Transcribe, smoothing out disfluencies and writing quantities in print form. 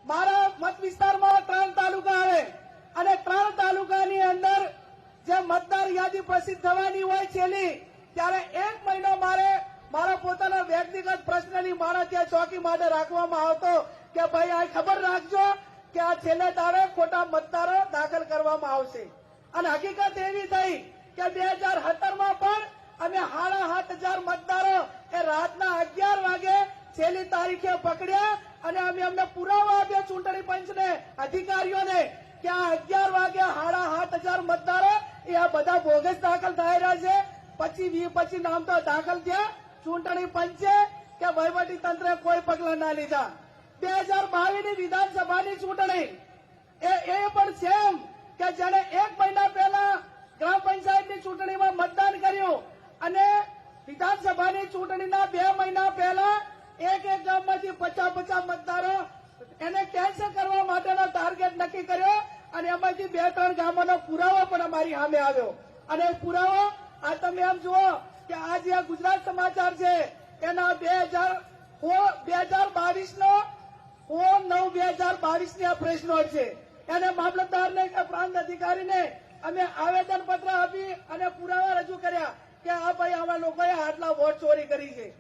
મારા મત વિસ્તારમાં 3 તાલુકા આવે અને 3 તાલુકાની અંદર જે મતદાર યાદી પ્રસિદ્ધ થવાની હોય છેલ્લી, ત્યારે 1 મહિનો મારા પોતાના વ્યક્તિગત પ્રશ્નની મારા ત્યાં ચોકી માટે રાખવામાં આવતો કે ભાઈ આ ખબર રાખજો કે આ છેલ્લે દાડે ખોટા મતદારો દાખલ કરવામાં આવશે. અને હકીકત એવી થઈ કે 2017માં પણ અમે 7,500 મતદારો એ રાતના 11 વાગે છેલ્લી તારીખે પકડ્યા અને અમે અમને પુરાવા આપ્યા ચૂંટણી પંચને, અધિકારીઓને કે આ 11 વાગે 7,500 મતદારો એ આ બધા બોગસ દાખલ થઈ રહ્યા છે. 25 નામ તો દાખલ થયા. ચૂંટણી પંચે કે વહીવટી તંત્રે કોઈ પગલા ના લીધા. 2022ની વિધાનસભાની ચૂંટણી એ પણ સેમ કે જેને 1 મહિના પહેલા ગ્રામ પંચાયતની ચૂંટણીમાં મતદાન કર્યું અને વિધાનસભાની ચૂંટણીના 2 મહિના પહેલા એક ગામમાંથી 50 મતદારો એને કેન્સલ કરવા માટેનો ટાર્ગેટ નક્કી કર્યો અને એમાંથી 2-3 ગામોનો પુરાવો પણ અમારી સામે આવ્યો. અને પુરાવો આ તમે એમ જુઓ કે આ જે ગુજરાત સમાચાર છે એના 2022નો 9/2022ની આ પ્રેસ નોટ છે. એને મામલતદારને કે પ્રાંત અધિકારીને અમે આવેદન પત્ર આપી અને પુરાવા રજૂ કર્યા કે આ ભાઈ આવા લોકોએ આટલા વોટ ચોરી કરી છે.